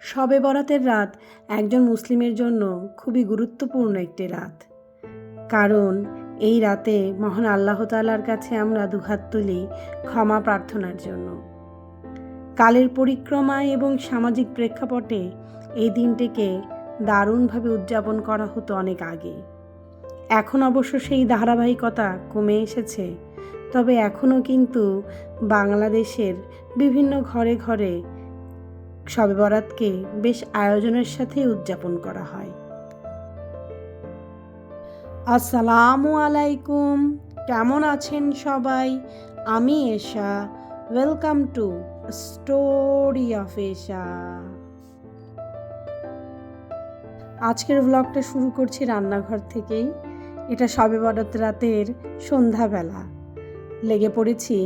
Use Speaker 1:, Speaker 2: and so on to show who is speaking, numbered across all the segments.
Speaker 1: শবে বরাতের রাত একজন মুসলিমের জন্য খুবই গুরুত্বপূর্ণ একটি রাত। কারণ এই রাতে মহান আল্লাহ তাআলার কাছে আমরা দুহাত তুলি ক্ষমা প্রার্থনার জন্য। কালের পরিক্রমায় এবং সামাজিক প্রেক্ষাপটে এই দিনটিকে দারুণভাবে উদযাপন করা হতো অনেক আগে। এখন অবশ্য সেই ধারাবাহিকতা কমে এসেছে, তবে এখনও কিন্তু বাংলাদেশের বিভিন্ন ঘরে ঘরে শবে বরাতকে বেশ আয়োজনের সাথে উদযাপন করা হয়। আসসালামু আলাইকুম, কেমন আছেন সবাই? আমি এশা, ওয়েলকাম টু স্টোরি অফ এশা। আজকের ব্লগটা শুরু করছি রান্নাঘর থেকেই। এটা শবে বরাত রাতের সন্ধ্যাবেলা। লেগে পড়েছি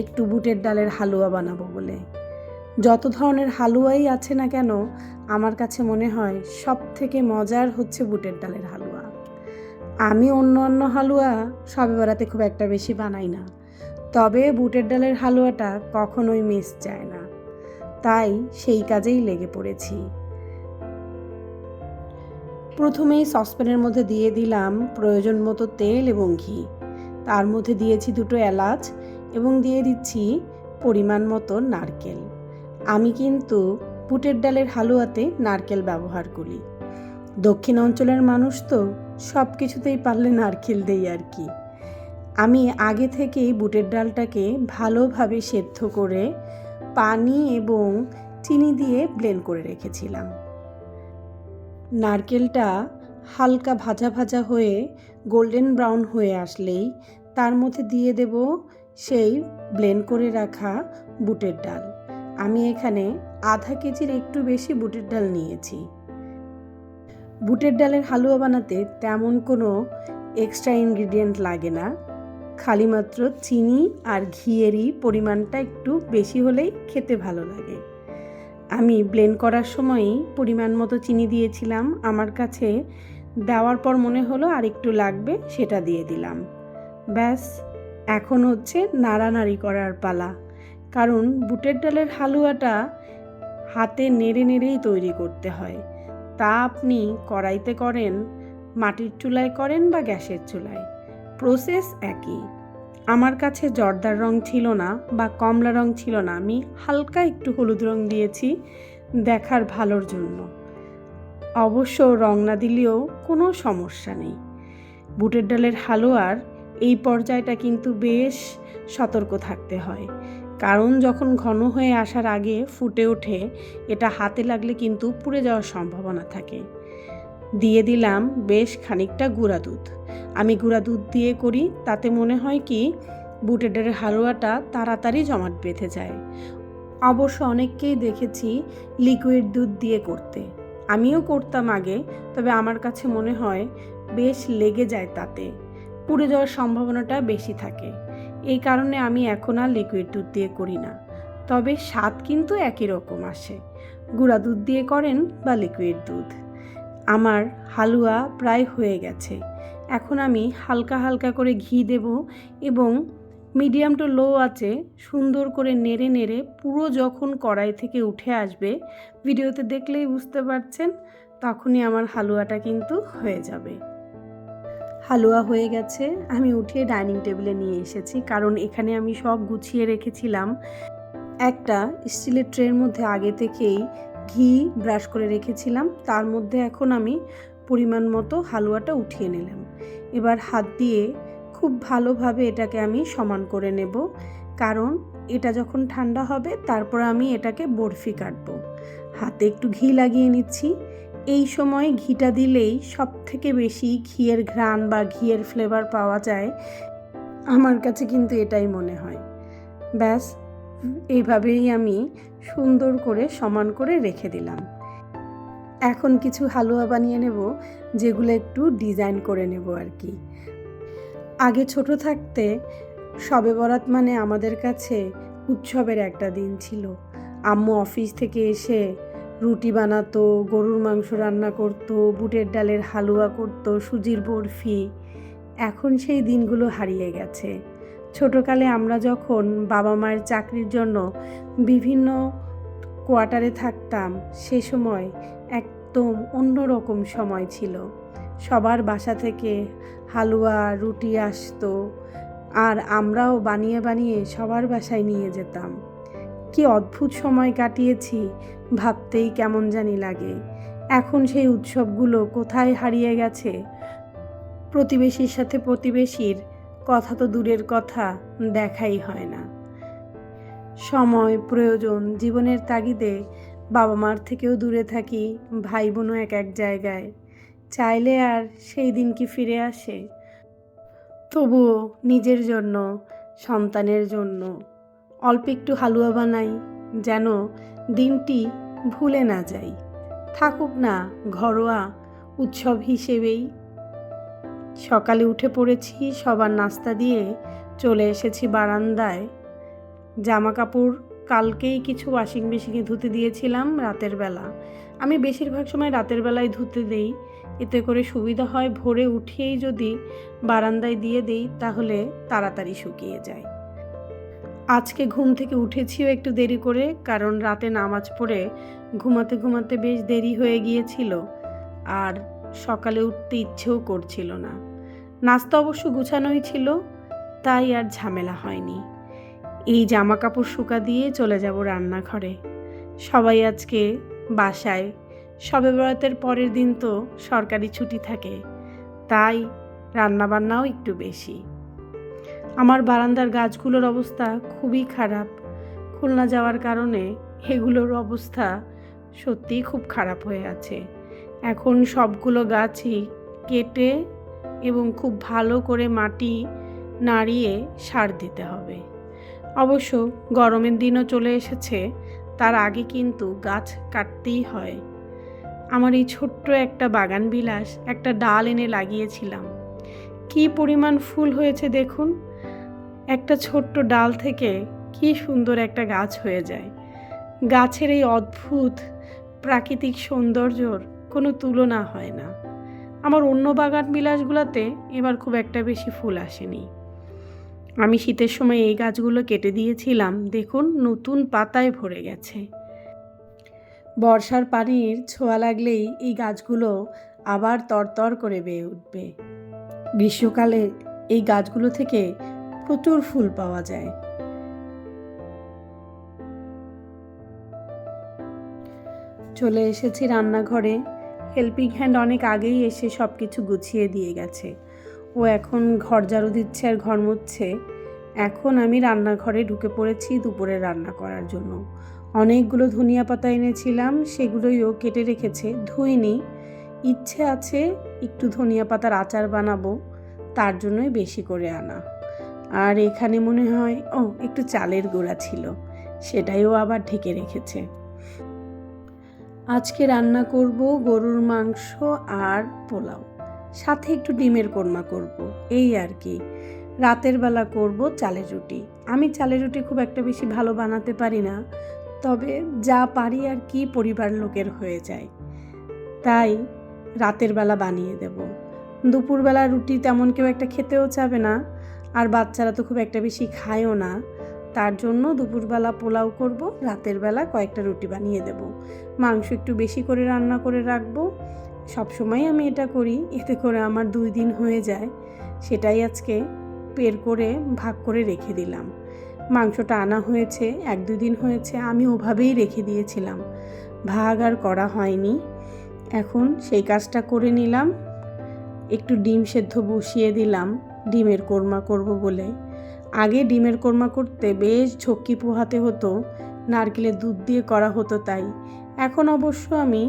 Speaker 1: একটু বুটের ডালের হালুয়া বানাবো বলে। যত ধরনের হালুয়াই আছে না কেন, আমার কাছে মনে হয় সব থেকে মজার হচ্ছে বুটের ডালের হালুয়া। আমি অন্য হালুয়া শবে বরাতে খুব একটা বেশি বানাই না, তবে বুটের ডালের হালুয়াটা কখনোই মিস যায় না, তাই সেই কাজেই লেগে পড়েছি। প্রথমেই সসপ্যানের মধ্যে দিয়ে দিলাম প্রয়োজন মতো তেল এবং ঘি। তার মধ্যে দিয়েছি 2টো এলাচ এবং দিয়ে দিচ্ছি পরিমাণ মতো নারকেল। আমি কিন্তু বুটের ডালের হালুয়াতে নারকেল ব্যবহার করি। দক্ষিণ অঞ্চলের মানুষ তো সব কিছুতেই পারলে নারকেল দেই আর কি। আমি আগে থেকেই বুটের ডালটাকে ভালোভাবে সেদ্ধ করে পানি এবং চিনি দিয়ে ব্লেন্ড করে রেখেছিলাম। নারকেলটা হালকা ভাজা ভাজা হয়ে গোল্ডেন ব্রাউন হয়ে আসলেই তার মধ্যে দিয়ে দেব সেই ব্লেন্ড করে রাখা বুটের ডাল। আমি এখানে আধা কেজির একটু বেশি বুটের ডাল নিয়েছি। বুটের ডালের হালুয়া বানাতে তেমন কোনো এক্সট্রা ইনগ্রিডিয়েন্ট লাগে না, খালি মাত্র চিনি আর ঘিয়েরই পরিমাণটা একটু বেশি হলেই খেতে ভালো লাগে। আমি ব্লেন্ড করার সময়ই পরিমাণ মতো চিনি দিয়েছিলাম। আমার কাছে দেওয়ার পর মনে হলো আর একটু লাগবে, সেটা দিয়ে দিলাম। ব্যাস, এখন হচ্ছে নাড়ানাড়ি করার পালা। কারণ বুটের ডালের হালুয়াটা হাতে নেড়ে নেড়েই তৈরি করতে হয়। তা আপনি কড়াইতে করেন, মাটির চুলায় করেন বা গ্যাসের চুলায়, প্রসেস একই। আমার কাছে জর্দার রং ছিল না বা কমলা রং ছিল না, আমি হালকা একটু হলুদ রং দিয়েছি দেখার ভালোর জন্য। অবশ্য রং না দিলেও কোনো সমস্যা নেই। বুটের ডালের হালুয়ার এই পর্যায়টা কিন্তু বেশ সতর্ক থাকতে হয়, কারণ যখন ঘন হয়ে আসার আগে ফুটে ওঠে, এটা হাতে লাগলে কিন্তু পুড়ে যাওয়ার সম্ভাবনা থাকে। দিয়ে দিলাম বেশ খানিকটা গুঁড়া দুধ। আমি গুঁড়া দুধ দিয়ে করি, তাতে মনে হয় কি বুটের ডালের হালুয়াটা তাড়াতাড়ি জমাট বেঁধে যায়। অবশ্য অনেককেই দেখেছি লিকুইড দুধ দিয়ে করতে, আমিও করতাম আগে, তবে আমার কাছে মনে হয় বেশ লেগে যায়, তাতে পুড়ে যাওয়ার সম্ভাবনাটা বেশি থাকে। এই কারণে আমি এখন আর লিকুইড দুধ দিয়ে করি না, তবে স্বাদ কিন্তু একই রকম আসে, গুঁড়া দুধ দিয়ে করেন বা লিকুইড দুধ। আমার হালুয়া প্রায় হয়ে গেছে। এখন আমি হালকা হালকা করে ঘি দেব এবং মিডিয়াম টু লো আঁচে সুন্দর করে নেড়ে নেড়ে পুরো যখন কড়াই থেকে উঠে আসবে, ভিডিওতে দেখলেই বুঝতে পারছেন, তখনই আমার হালুয়াটা কিন্তু হয়ে যাবে। হালুয়া হয়ে গেছে, আমি উঠিয়ে ডাইনিং টেবিলে নিয়ে এসেছি, কারণ এখানে আমি সব গুছিয়ে রেখেছিলাম। একটা স্টিলের ট্রের মধ্যে আগে থেকেই ঘি ব্রাশ করে রেখেছিলাম, তার মধ্যে এখন আমি পরিমাণ মতো হালুয়াটা উঠিয়ে নিলাম। এবার হাত দিয়ে খুব ভালোভাবে এটাকে আমি সমান করে নেব, কারণ এটা যখন ঠান্ডা হবে তারপর আমি এটাকে বরফি কাটবো। হাতে একটু ঘি লাগিয়ে নিচ্ছি। এই সময় ঘিটা দিলেই সব থেকে বেশি ঘিয়ের ঘ্রাণ বা ঘিয়ের ফ্লেভার পাওয়া যায়, আমার কাছে কিন্তু এটাই মনে হয়। ব্যাস, এইভাবেই আমি সুন্দর করে সমান করে রেখে দিলাম। এখন কিছু হালুয়া বানিয়ে নেব, যেগুলো একটু ডিজাইন করে নেব আর কি। আগে ছোট থাকতে শবে বরাত মানে আমাদের কাছে উৎসবের একটা দিন ছিল। আম্মু অফিস থেকে এসে রুটি বানাতো, গরুর মাংস রান্না করতো, বুটের ডালের হালুয়া করতো, সুজির বরফি। এখন সেই দিনগুলো হারিয়ে গেছে। ছোটকালে আমরা যখন বাবা মায়ের চাকরির জন্য বিভিন্ন কোয়ার্টারে থাকতাম সে সময় একদম অন্যরকম সময় ছিল। সবার বাসা থেকে হালুয়া রুটি আসতো, আর আমরাও বানিয়ে বানিয়ে সবার বাসায় নিয়ে যেতাম। কি অদ্ভুত সময় কাটিয়েছি, ভাবতেই কেমন জানি লাগে। এখন সেই উৎসবগুলো কোথায় হারিয়ে গেছে। প্রতিবেশীর সাথে প্রতিবেশীর কথা তো দূরের কথা, দেখাই হয় না। সময় প্রয়োজন জীবনের তাগিদে বাবা মার থেকেও দূরে থাকি, ভাই বোনও এক এক জায়গায়। চাইলে আর সেই দিন কি ফিরে আসে? তবুও নিজের জন্য, সন্তানের জন্য অল্প একটু হালুয়া বানাই, যেন দিনটি ভুলে না যাই। থাকুক না ঘরোয়া উৎসব হিসেবেই। সকালে উঠে পড়েছি, সবার নাস্তা দিয়ে চলে এসেছি বারান্দায়। জামা কাপড় কালকেই কিছু ওয়াশিং মেশিনে ধুতে দিয়েছিলাম রাতের বেলা। আমি বেশিরভাগ সময় রাতের বেলায় ধুতে দেই, এতে করে সুবিধা হয়। ভোরে উঠেই যদি বারান্দায় দিয়ে দিই তাহলে তাড়াতাড়ি শুকিয়ে যায়। আজকে ঘুম থেকে উঠেছিও একটু দেরি করে, কারণ রাতে নামাজ পড়ে ঘুমাতে ঘুমাতে বেশ দেরি হয়ে গিয়েছিল, আর সকালে উঠতে ইচ্ছেও করছিল না। নাস্তা অবশ্য গুছানোই ছিল, তাই আর ঝামেলা হয়নি। এই জামা কাপড় শুকা দিয়ে চলে যাব রান্নাঘরে। সবাই আজকে বাসায়, শবে বরাতের পরের দিন তো সরকারি ছুটি থাকে, তাই রান্নাবান্নাও একটু বেশি। আমার বারান্দার গাছগুলোর অবস্থা খুবই খারাপ। খুলনা যাওয়ার কারণে এগুলোর অবস্থা সত্যিই খুব খারাপ হয়ে আছে। এখন সবগুলো গাছই কেটে এবং খুব ভালো করে মাটি নাড়িয়ে সার দিতে হবে। অবশ্য গরমের দিনও চলে এসেছে, তার আগে কিন্তু গাছ কাটতেই হয়। আমার এই ছোট্ট একটা বাগান বিলাস একটা ডাল এনে লাগিয়েছিলাম, কি পরিমাণ ফুল হয়েছে দেখুন। একটা ছোট্ট ডাল থেকে কি সুন্দর একটা গাছ হয়ে যায়। গাছের এই অদ্ভুত প্রাকৃতিক সৌন্দর্যর কোনো তুলনা হয় না। আমার অন্য বাগান বিলাসগুলোতে এবার খুব একটা বেশি ফুল আসেনি। আমি শীতের সময় এই গাছগুলো কেটে দিয়েছিলাম, দেখুন নতুন পাতায় ভরে গেছে। বর্ষার পানির ছোঁয়া লাগলেই এই গাছগুলো আবার তরতর করে বেয়ে উঠবে। গ্রীষ্মকালে এই গাছগুলো থেকে প্রচুর ফুল পাওয়া যায়। চলে এসেছি রান্নাঘরে। হেল্পিং হ্যান্ড অনেক আগেই এসে সব কিছু গুছিয়ে দিয়ে গেছে। ও এখন ঘর ঝাড়ু দিচ্ছে আর ঘর মুছছে। এখন আমি রান্নাঘরে ঢুকে পড়েছি দুপুরে রান্না করার জন্য। অনেকগুলো ধনিয়া পাতা এনেছিলাম, সেগুলোই ও কেটে রেখেছে, ধুইনি। ইচ্ছে আছে একটু ধনিয়া পাতার আচার বানাবো, তার জন্যই বেশি করে আনা। আর এখানে মনে হয় একটু চালের গুঁড়া ছিল, সেটাইও আবার ঢেকে রেখেছে। আজকে রান্না করব গরুর মাংস আর পোলাও, সাথে একটু ডিমের কোরমা করব, এই আর কি। রাতের বেলা করব চালের রুটি। আমি চালের রুটি খুব একটা বেশি ভালো বানাতে পারি না, তবে যা পারি আর কি পরিবার লোকের হয়ে যায়, তাই রাতের বেলা বানিয়ে দেব। দুপুরবেলা রুটি তেমন কেউ একটা খেতেও চাবে না, আর বাচ্চারা তো খুব একটা বেশি খায়ও না, তার জন্য দুপুরবেলা পোলাও করব, রাতের বেলা কয়েকটা রুটি বানিয়ে দেব। মাংস একটু বেশি করে রান্না করে রাখবো, সবসময় আমি এটা করি, এতে করে আমার 2 দিন হয়ে যায়। সেটাই আজকে বের করে ভাগ করে রেখে দিলাম। মাংসটা আনা হয়েছে 1-2 দিন হয়েছে, আমি ওভাবেই রেখে দিয়েছিলাম, ভাগ আর করা হয়নি। এখন সেই কাজটা করে নিলাম। একটু ডিম সেদ্ধ বসিয়ে দিলাম ডিমের কোরমা করব বলে। আগে ডিমের কোরমা করতে বেশ ঝক্কি পোহাতে হতো, নারকেলের দুধ দিয়ে করা হতো, তাই এখন অবশ্য আমি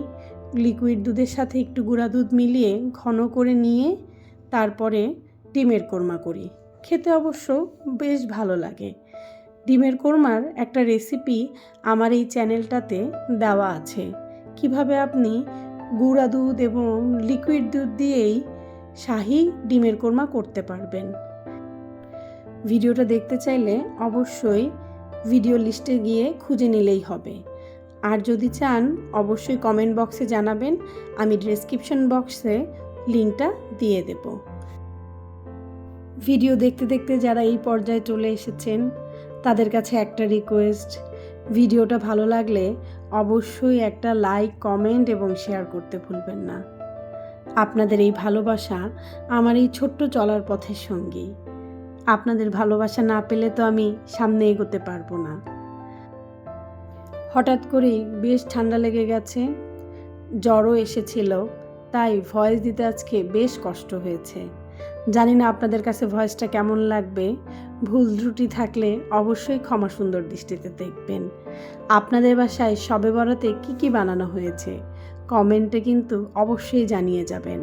Speaker 1: লিকুইড দুধের সাথে একটু গুঁড়া দুধ মিলিয়ে ঘন করে নিয়ে তারপরে ডিমের কোরমা করি। খেতে অবশ্য বেশ ভালো লাগে। ডিমের কোরমার একটা রেসিপি আমার এই চ্যানেলটাতে দেওয়া আছে, কিভাবে আপনি গুঁড়া দুধ এবং লিকুইড দুধ দিয়েই শাহি ডিমের কোরমা করতে পারবেন। ভিডিওটা দেখতে চাইলে অবশ্যই ভিডিও লিস্টে গিয়ে খুঁজে নিলেই হবে। আর যদি চান অবশ্যই কমেন্ট বক্সে জানাবেন, আমি ডেসক্রিপশন বক্সে লিঙ্কটা দিয়ে দেব। ভিডিও দেখতে দেখতে যারা এই পর্যায়ে চলে এসেছেন তাদের কাছে একটা রিকোয়েস্ট, ভিডিওটা ভালো লাগলে অবশ্যই একটা লাইক, কমেন্ট এবং শেয়ার করতে ভুলবেন না। আপনাদের এই ভালোবাসা আমার এই ছোট্ট চলার পথের সঙ্গী। আপনাদের ভালোবাসা না পেলে তো আমি সামনে এগোতে পারবো না। হঠাৎ করেই বেশ ঠান্ডা লেগে গেছে, জ্বরও এসেছিল, তাই ভয়েস দিতে আজকে বেশ কষ্ট হয়েছে। জানি না আপনাদের কাছে ভয়েসটা কেমন লাগবে। ভুল ত্রুটি থাকলে অবশ্যই ক্ষমা সুন্দর দৃষ্টিতে দেখবেন। আপনাদের বাসায় শবে বরাতে কী বানানো হয়েছে কমেন্টে কিন্তু অবশ্যই জানিয়ে যাবেন।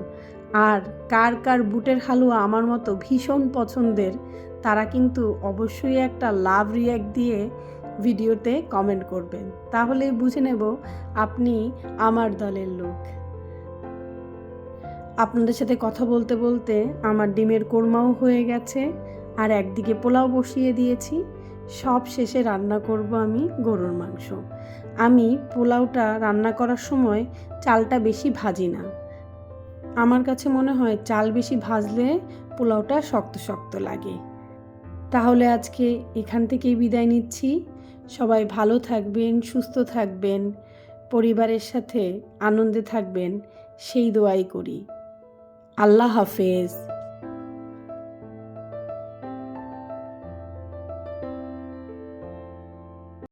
Speaker 1: আর কার কার বুটের হালুয়া আমার মতো ভীষণ পছন্দের তারা কিন্তু অবশ্যই একটা লাভ রিয়্যাক্ট দিয়ে ভিডিওতে কমেন্ট করবেন, তাহলেই বুঝে নেব আপনি আমার দলের লোক। আপনাদের সাথে কথা বলতে বলতে আমার ডিমের কোরমাও হয়ে গেছে, আর একদিকে পোলাও বসিয়ে দিয়েছি। সব শেষে রান্না করব আমি গরুর মাংস। আমি পোলাওটা রান্না করার সময় চালটা বেশি ভাজি না। আমার কাছে মনে হয় চাল বেশি ভাজলে পোলাওটা শক্ত শক্ত লাগে। তাহলে আজকে এখান থেকেই বিদায় নিচ্ছি। সবাই ভালো থাকবেন, সুস্থ থাকবেন, পরিবারের সাথে আনন্দে থাকবেন, সেই দোয়াই করি। আল্লাহ হাফেজ।